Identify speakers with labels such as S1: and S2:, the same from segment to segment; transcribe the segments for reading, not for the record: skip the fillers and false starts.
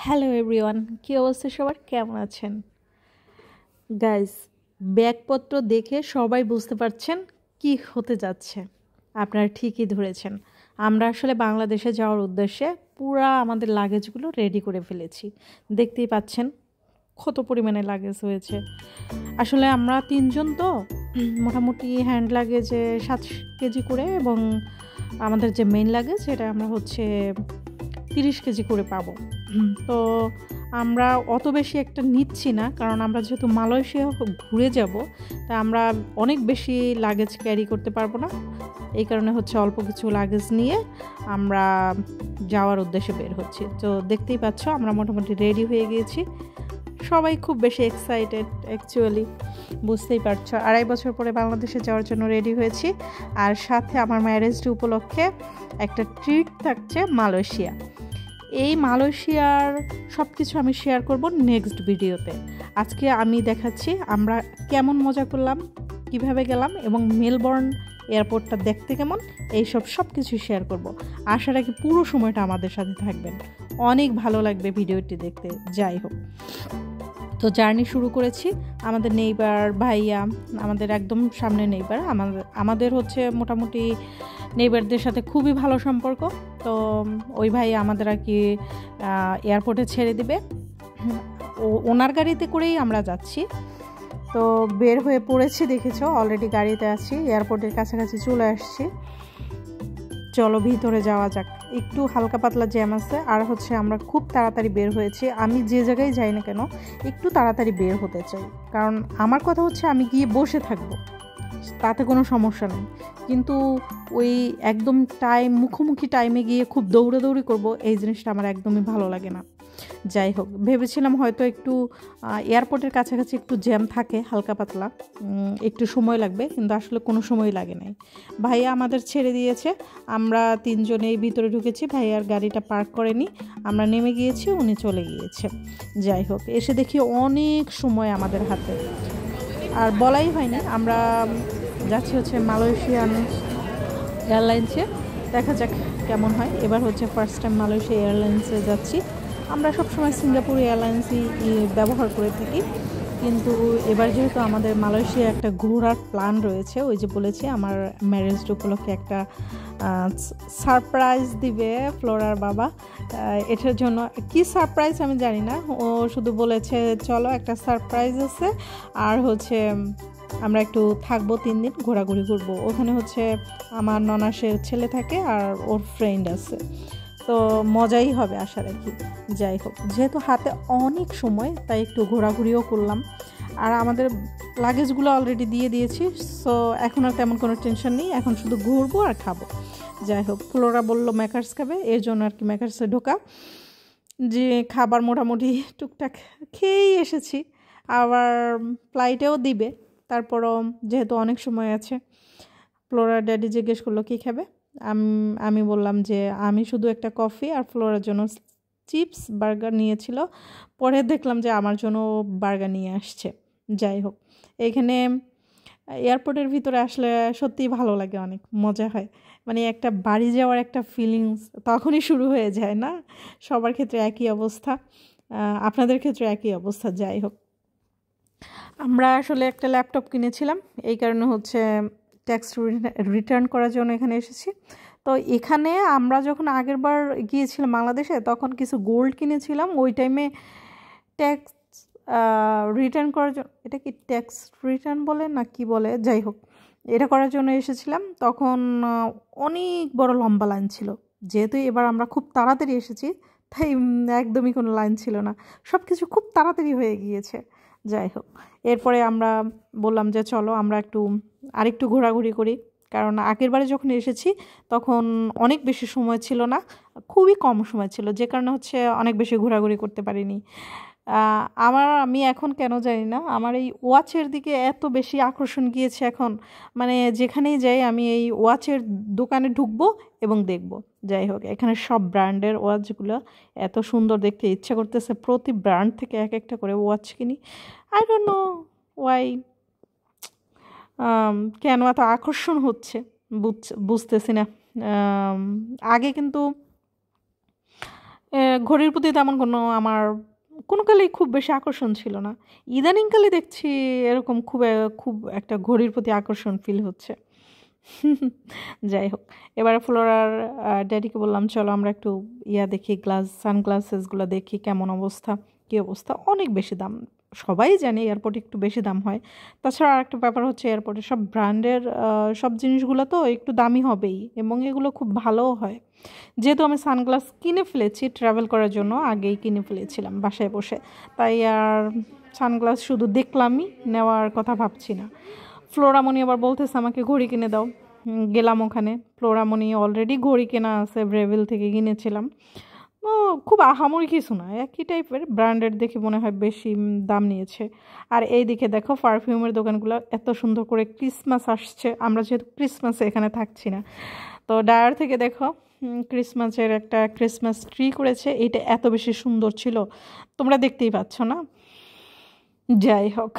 S1: Hello everyone, কী অবস্থা সবার, কেমন আছেন? গাইস, ব্যাগপত্র দেখে সবাই বুঝতে পারছেন কি হতে যাচ্ছে। আপনারা ঠিকই ধরেছেন, আমরা আসলে বাংলাদেশে যাওয়ার উদ্দেশ্যে পুরা আমাদের লাগেজগুলো রেডি করে ফেলেছি। দেখতেই পাচ্ছেন কত পরিমাণে লাগেজ হয়েছে। আসলে আমরা তিনজন তো মোটামুটি হ্যান্ড লাগেজে 7 কেজি করে, এবং আমাদের যে মেইন লাগেজ সেটা আমরা হচ্ছে 30 কেজি করে পাবো। তো আমরা অত বেশি একটা নিচ্ছি না, কারণ আমরা যেহেতু মালয়েশিয়া ঘুরে যাব, তা আমরা অনেক বেশি লাগেজ ক্যারি করতে পারবো না। এই কারণে হচ্ছে অল্প কিছু লাগেজ নিয়ে আমরা যাওয়ার উদ্দেশ্যে বের হচ্ছি। তো দেখতেই পাচ্ছ আমরা মোটামুটি রেডি হয়ে গিয়েছি। সবাই খুব বেশি এক্সাইটেড, অ্যাকচুয়ালি বুঝতেই পারছো 2.5 বছর পরে বাংলাদেশে যাওয়ার জন্য রেডি হয়েছি। আর সাথে আমার ম্যারেজ ডে উপলক্ষে একটা ট্রিট থাকছে মালয়েশিয়া। এই মালয়েশিয়ার সব কিছু আমি শেয়ার করব নেক্সট ভিডিওতে। আজকে আমি দেখাচ্ছি আমরা কেমন মজা করলাম, কিভাবে গেলাম, এবং মেলবোর্ন এয়ারপোর্টটা দেখতে কেমন, এইসব সব কিছু শেয়ার করব। আশা রাখি পুরো সময়টা আমাদের সাথে থাকবেন, অনেক ভালো লাগবে ভিডিওটি দেখতে। যাই হোক, তো জার্নি শুরু করেছি। আমাদের নেইবার ভাইয়া, আমাদের একদম সামনে নেইবার, আমাদের হচ্ছে মোটামুটি নেইবারদের সাথে খুবই ভালো সম্পর্ক। তো ওই ভাই আমাদের আর কি এয়ারপোর্টে ছেড়ে দিবে, ওনার গাড়িতে করেই আমরা যাচ্ছি। তো বের হয়ে পড়েছি, দেখেছো অলরেডি গাড়িতে আছি, এয়ারপোর্টের কাছাকাছি চলে আসছি। চলো ভিতরে যাওয়া যাক। একটু হালকা পাতলা জ্যাম আছে, আর হচ্ছে আমরা খুব তাড়াতাড়ি বের হয়েছি। আমি যে জায়গায় যাই না কেন একটু তাড়াতাড়ি বের হতে চাই, কারণ আমার কথা হচ্ছে আমি গিয়ে বসে থাকবো, তাতে কোনো সমস্যা নেই। কিন্তু ওই একদম মুখোমুখি টাইমে গিয়ে খুব দৌড়াদৌড়ি করব, এই জিনিসটা আমার একদমই ভালো লাগে না। যাই হোক, ভেবেছিলাম হয়তো একটু এয়ারপোর্টের কাছাকাছি একটু জ্যাম থাকে, হালকা পাতলা একটু সময় লাগবে, কিন্তু আসলে কোনো সময় লাগে নাই। ভাইয়া আমাদের ছেড়ে দিয়েছে, আমরা তিনজনেই ভিতরে ঢুকেছি, ভাইয়ার গাড়িটা পার্ক করেনি, আমরা নেমে গিয়েছি, উনি চলে গিয়েছে। যাই হোক, এসে দেখি অনেক সময় আমাদের হাতে, আর বলাই হয়নি আমরা যাচ্ছি হচ্ছে মালয়েশিয়ান এয়ারলাইন্সে। দেখা যাক কেমন হয়। এবার হচ্ছে ফার্স্ট টাইম মালয়েশিয়া এয়ারলাইন্সে যাচ্ছি। আমরা সবসময় সিঙ্গাপুর এয়ারলাইন্সই ব্যবহার করে থাকি, কিন্তু এবার যেহেতু আমাদের মালয়েশিয়া একটা ঘোরার প্ল্যান রয়েছে, ওই যে বলেছি আমার ম্যারেজ ডে উপলক্ষে একটা সারপ্রাইজ দিবে ফ্লোরার বাবা। এটার জন্য কি সারপ্রাইজ আমি জানি না, ও শুধু বলেছে চলো একটা সারপ্রাইজ আছে, আর হচ্ছে আমরা একটু থাকবো 3 দিন, ঘোরাঘুরি করবো। ওখানে হচ্ছে আমার ননাসের ছেলে থাকে আর ওর ফ্রেন্ড আছে, তো মজাই হবে আশা রাখি। যাই হোক, যেহেতু হাতে অনেক সময় তাই একটু ঘোরাঘুরিও করলাম, আর আমাদের লাগেজগুলো অলরেডি দিয়ে দিয়েছি। সো এখন আর তেমন কোনো টেনশন নেই, এখন শুধু ঘুরবো আর খাবো। যাই হোক, ফ্লোরা বললো ম্যাকার্স খাবে, এর জন্য আর কি ম্যাকার্সে ঢোকা। যে খাবার মোটামুটি টুকটাক খেয়েই এসেছি, আবার ফ্লাইটেও দিবে। তারপরও যেহেতু অনেক সময় আছে, ফ্লোরার ড্যাডি জিজ্ঞেস করলো কী খাবে, আমি বললাম যে আমি শুধু একটা কফি, আর ফ্লোরার জন্য চিপস বার্গার নিয়েছিল। পরে দেখলাম যে আমার জন্য বার্গার নিয়ে আসছে। যাই হোক, এখানে এয়ারপোর্টের ভিতরে আসলে সত্যিই ভালো লাগে, অনেক মজা হয়। মানে একটা বাড়ি যাওয়ার একটা ফিলিংস তখনই শুরু হয়ে যায় না? সবার ক্ষেত্রে একই অবস্থা, আপনাদের ক্ষেত্রে একই অবস্থা। যাই হোক, আমরা আসলে একটা ল্যাপটপ কিনেছিলাম, এই কারণে হচ্ছে ট্যাক্স রিটার্ন করার জন্য এখানে এসেছি। তো এখানে আমরা যখন আগেরবার গিয়েছিলাম বাংলাদেশে, তখন কিছু গোল্ড কিনেছিলাম, ওই টাইমে ট্যাক্স রিটার্ন করার জন্য, এটা কি ট্যাক্স রিটার্ন বলে না কি বলে, যাই হোক এটা করার জন্য এসেছিলাম। তখন অনেক বড় লম্বা লাইন ছিল। যেহেতু এবার আমরা খুব তাড়াতাড়ি এসেছি, তাই একদমই কোনো লাইন ছিল না, সব কিছু খুব তাড়াতাড়ি হয়ে গিয়েছে। যাই হোক, এরপরে আমরা বললাম যে চলো আমরা আরেকটু ঘোরাঘুরি করি, কারণ আগের বারে যখন এসেছি তখন অনেক বেশি সময় ছিল না, খুবই কম সময় ছিল, যে কারণে হচ্ছে অনেক বেশি ঘোরাঘুরি করতে পারিনি। আমি এখন কেন জানি না আমার এই ওয়াচের দিকে এত বেশি আকর্ষণ গিয়েছে এখন, মানে যেখানেই যাই আমি এই ওয়াচের দোকানে ঢুকবো এবং দেখব। যাই হোক, এখানে সব ব্র্যান্ডের ওয়াচগুলো এত সুন্দর দেখতে, ইচ্ছা করতেছে প্রতি ব্র্যান্ড থেকে এক একটা করে ওয়াচ কিনি। আই ডোন্ট নো ওয়াই, কেন এত আকর্ষণ হচ্ছে বুঝতেছি না। আগে কিন্তু ঘড়ির প্রতি তেমন কোনো আমার কোনো কালেই খুব বেশি আকর্ষণ ছিল না। ইদানিংকালে দেখছি এরকম খুব একটা ঘড়ির প্রতি আকর্ষণ ফিল হচ্ছে। যাই হোক, এবারে ফ্লোরার ড্যাডিকে বললাম চলো আমরা একটু দেখি, সানগ্লাসেসগুলো দেখি কেমন অবস্থা, কী অবস্থা। অনেক বেশি দাম, সবাই জানে এয়ারপোর্টে একটু বেশি দাম হয়। তাছাড়া আরেকটা ব্যাপার হচ্ছে এয়ারপোর্টে সব ব্র্যান্ডের সব জিনিসগুলো তো একটু দামি হবেই, এবং এগুলো খুব ভালোও হয়। যেহেতু আমি সানগ্লাস কিনে ফেলেছি ট্রাভেল করার জন্য, আগেই কিনে ফেলেছিলাম বাসায় বসে, তাই আর সানগ্লাস শুধু দেখলামই, নেওয়ার কথা ভাবছি না। ফ্লোরামণি আবার বলতেছে আমাকে ঘড়ি কিনে দাও। গেলাম ওখানে, ফ্লোরামণি অলরেডি ঘড়ি কেনা আছে, ব্রেভেল থেকে কিনেছিলাম। ও খুব আহামরি কিছু না, একই টাইপের, ব্র্যান্ডেড দেখে মনে হয় বেশি দাম নিয়েছে। আর এই দিকে দেখো পারফিউমের দোকানগুলো এত সুন্দর করে, ক্রিসমাস আসছে, আমরা যেহেতু ক্রিসমাসে এখানে থাকছি না, তো ডায়ার থেকে দেখো ক্রিসমাসের একটা ক্রিসমাস ট্রি করেছে, এটা এত বেশি সুন্দর ছিল, তোমরা দেখতেই পাচ্ছ না। যাই হোক,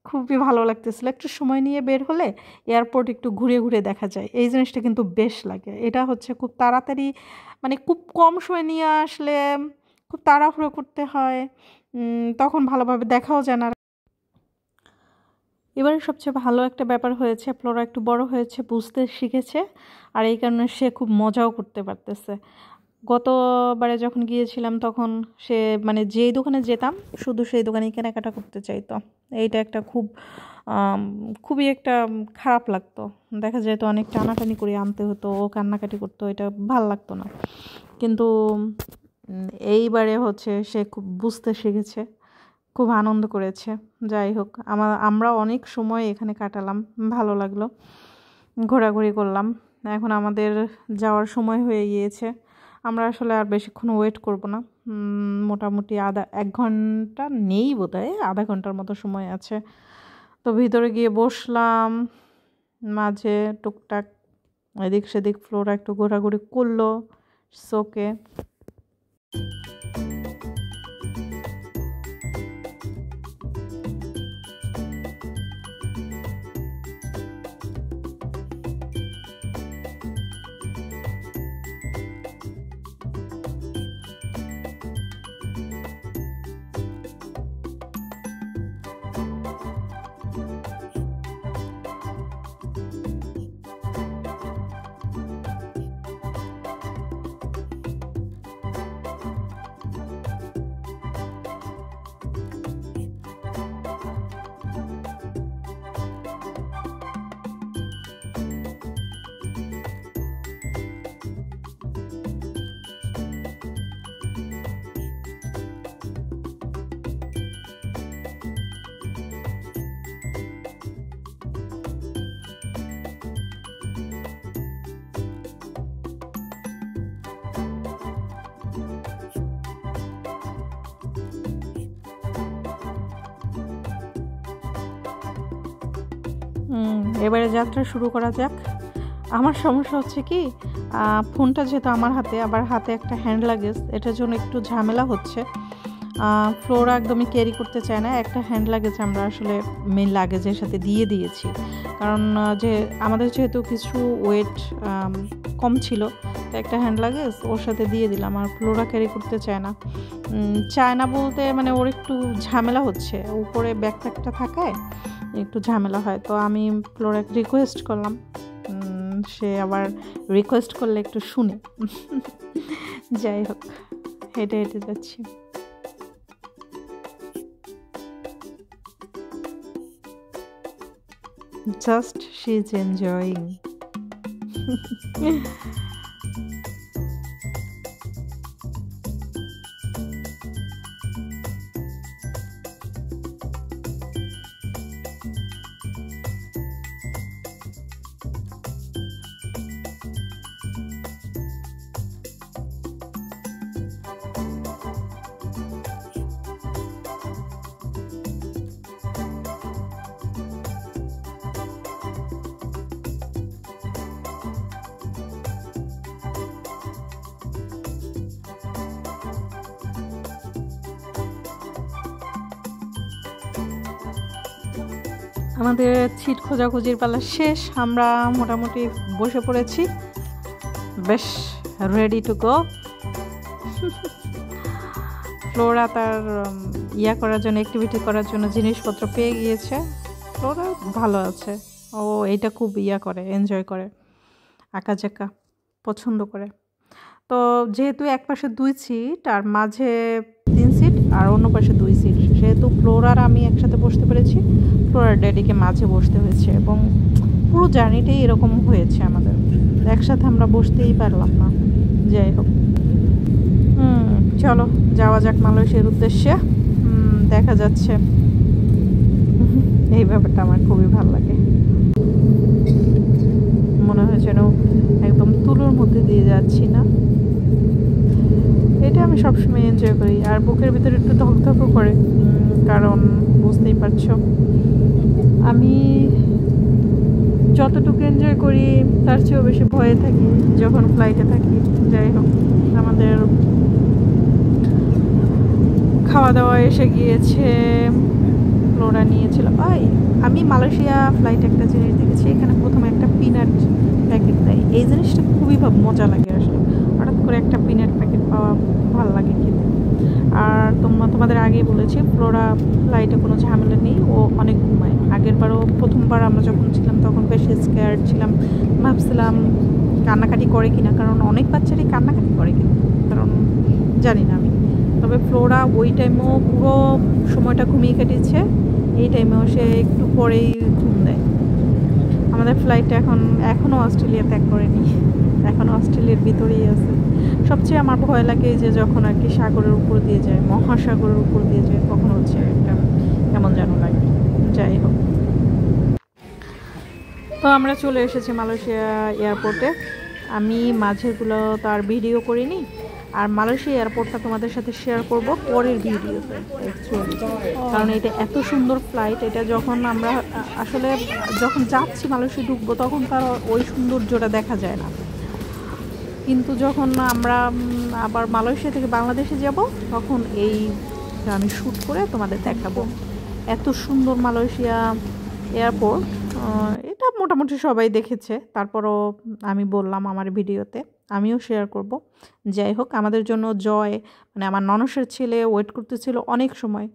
S1: খুবই ভালো লাগতেছিল। একটু সময় নিয়ে বের হলে এয়ারপোর্ট একটু ঘুরে ঘুরে দেখা যায়, এই জিনিসটা কিন্তু বেশ লাগে। এটা হচ্ছে খুব তাড়াতাড়ি, মানে খুব কম সময় নিয়ে আসলে খুব তাড়াহুড়ো করতে হয়, তখন ভালোভাবে দেখাও যায় না। এবারে সবচেয়ে ভালো একটা ব্যাপার হয়েছে, ফ্লোরা একটু বড় হয়েছে, বুঝতে শিখেছে, আর এই কারণে সে খুব মজাও করতে পারতেছে। গতবারে যখন গিয়েছিলাম তখন সে মানে যেই দোকানে যেতাম শুধু সেই দোকানেই কেনাকাটা করতে চাইতো। এইটা একটা খুবই একটা খারাপ লাগতো, দেখা যেত অনেক টানাটানি করে আনতে হতো, ও কান্নাকাটি করতো, এটা ভাল লাগতো না। কিন্তু এইবারে হচ্ছে সে খুব বুঝতে শিখেছে, খুব আনন্দ করেছে। যাই হোক, আমরা অনেক সময় এখানে কাটালাম, ভালো লাগলো, ঘোরাঘুরি করলাম। এখন আমাদের যাওয়ার সময় হয়ে গিয়েছে, আমরা আসলে আর বেশিক্ষণ ওয়েট করব না, মোটামুটি 1 ঘন্টা নেই বোধহয়, আধা ঘন্টার মতো সময় আছে। তো ভিতরে গিয়ে বসলাম, মাঝে টুকটাক এদিক সেদিক ফ্লোরা একটু ঘোরাঘুরি করলো শোকে। এবারে যাত্রা শুরু করা যাক। আমার সমস্যা হচ্ছে কি, ফোনটা যেহেতু আমার হাতে, আবার হাতে একটা হ্যান্ড লাগেজ, এটার জন্য একটু ঝামেলা হচ্ছে। ফ্লোরা একদমই ক্যারি করতে চায় না, একটা হ্যান্ড লাগেজ আমরা আসলে মেন লাগেজের সাথে দিয়ে দিয়েছি, কারণ যে আমাদের যেহেতু কিছু ওয়েট কম ছিল, তো একটা হ্যান্ড লাগেজ ওর সাথে দিয়ে দিলাম। আর ফ্লোরা ক্যারি করতে চায় না বলতে মানে ওর একটু ঝামেলা হচ্ছে, উপরে ব্যাকপ্যাকটা থাকায় একটু ঝামেলা হয়। তো আমি ফ্লোরাকে রিকোয়েস্ট করলাম, সে আবার রিকোয়েস্ট করলে একটু শুনে। যাই হোক, হেঁটে হেঁটে যাচ্ছি। Just she's enjoying. আমাদের সিট খোঁজাখুঁজির পালা শেষ, আমরা মোটামুটি বসে পড়েছি, বেশ রেডি টু গো। ফ্লোরা তার করার জন্য, অ্যাক্টিভিটি করার জন্য জিনিসপত্র পেয়ে গিয়েছে। ফ্লোরা ভালো আছে, ও এটা খুব করে, এনজয় করে, আঁকাঝাঁকা পছন্দ করে। তো যেহেতু এক পাশে 2 সিট আর মাঝে 3 সিট আর অন্য পাশে 2 সিট, সেহেতু ফ্লোরার আমি একসাথে বসতে পেরেছি, ফ্লোরার ড্যাডিকে মাঝে বসতে হয়েছে। এবং পুরো জার্নিটাই এরকম হয়েছে আমাদের, একসাথে আমরা বসতেই পারলাম না। যাই হোক, চলো যাওয়া যাক মালয়েশিয়ার উদ্দেশ্যে। দেখা যাচ্ছে, এই ব্যাপারটা আমার খুবই ভালো লাগে। মনে হয় যেন একদম তুলোর মধ্যে দিয়ে যাচ্ছি না, এটা আমি সবসময় এনজয় করি। আর বুকের ভিতরে একটু ধকধকও করে, কারণ বুঝতেই পারছো আমি যতটুকু এনজয় করি তার চেয়েও বেশি ভয়ে থাকি যখন ফ্লাইটে থাকি। যাই হোক, আমাদের খাওয়া দাওয়া এসে গিয়েছে, ফ্লোরা নিয়েছিল। আমি মালয়েশিয়া ফ্লাইটে একটা জিনিস দেখেছি, এখানে প্রথমে একটা পিনাট প্যাকেট দেয়। এই জিনিসটা খুবই মজা লাগে আসলে, হঠাৎ করে একটা পিনাট প্যাকেট পাওয়া ভালো লাগে খেতে। আর তোমাদের আগেই বলেছি, ফ্লোরা ফ্লাইটে কোনো ঝামেলা নেই, ও অনেক ঘুমায়। প্রথমবার আমরা যখন ছিলাম তখন বেশ স্কেয়ার্ড ছিলাম, ভাবছিলাম কান্নাকাটি করে কিনা, কারণ অনেক বাচ্চারই কান্নাকাটি করে কিনা, কারণ জানি না আমি। তবে ফ্লোরা ওই টাইমেও পুরো সময়টা ঘুমিয়ে কাটিয়েছে, এই টাইমেও সে একটু পরেই ঘুম দেয়। আমাদের ফ্লাইটটা এখনও অস্ট্রেলিয়া ত্যাগ করেনি, এখনও অস্ট্রেলিয়ার ভিতরেই আছে। সবচেয়ে আমার ভয় লাগে যে যখন আর কি সাগরের উপর দিয়ে যায়, মহাসাগরের উপর দিয়ে যায়, তখন হচ্ছে একটা কেমন যেন লাগে। যাই হোক, তো আমরা চলে এসেছি মালয়েশিয়া এয়ারপোর্টে। আমি মাঝেরগুলো তো আর ভিডিও করিনি, আর মালয়েশিয়া এয়ারপোর্টটা তোমাদের সাথে শেয়ার করব পরের ভিডিওতে অ্যাকচুয়ালি, কারণ এটা এত সুন্দর ফ্লাইট। এটা যখন আমরা আসলে যখন যাচ্ছি মালয়েশিয়া ঢুকবো, তখন তার ওই সৌন্দর্যটা দেখা যায় না, কিন্তু যখন আমরা আবার মালয়েশিয়া থেকে বাংলাদেশে যাব, তখন এই আমি শ্যুট করে তোমাদের দেখাবো। এত সুন্দর মালয়েশিয়া এয়ারপোর্ট, এটা মোটামুটি সবাই দেখেছে, তারপরও আমি বললাম আমার ভিডিওতে, আমিও শেয়ার করব। যাই হোক, আমাদের জন্য জয় মানে আমার ননসের ছেলে ওয়েট করতেছিল অনেক সময়,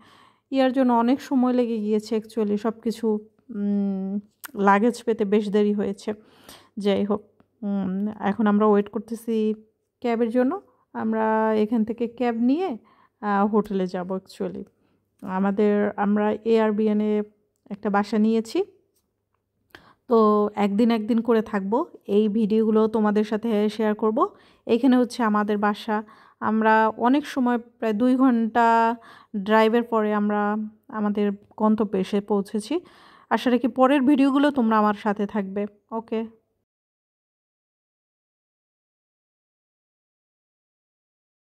S1: ইয়ার জন্য অনেক সময় লেগে গিয়েছে অ্যাকচুয়ালি, সব কিছু লাগেজ পেতে বেশ দেরি হয়েছে। যাই হোক, এখন আমরা ওয়েট করতেছি ক্যাবের জন্য। আমরা এখান থেকে ক্যাব নিয়ে হোটেলে যাব। অ্যাকচুয়ালি আমরা এয়ারবিএনে একটা বাসা নিয়েছি, তো একদিন করে থাকবো। এই ভিডিওগুলো তোমাদের সাথে শেয়ার করব। এইখানে হচ্ছে আমাদের বাসা। আমরা অনেক সময় প্রায় 2 ঘন্টা ড্রাইভের পরে আমরা আমাদের গন্তব্যে এসে পৌঁছেছি। আশা রাখি পরের ভিডিওগুলো তোমরা আমার সাথে থাকবে। ওকে।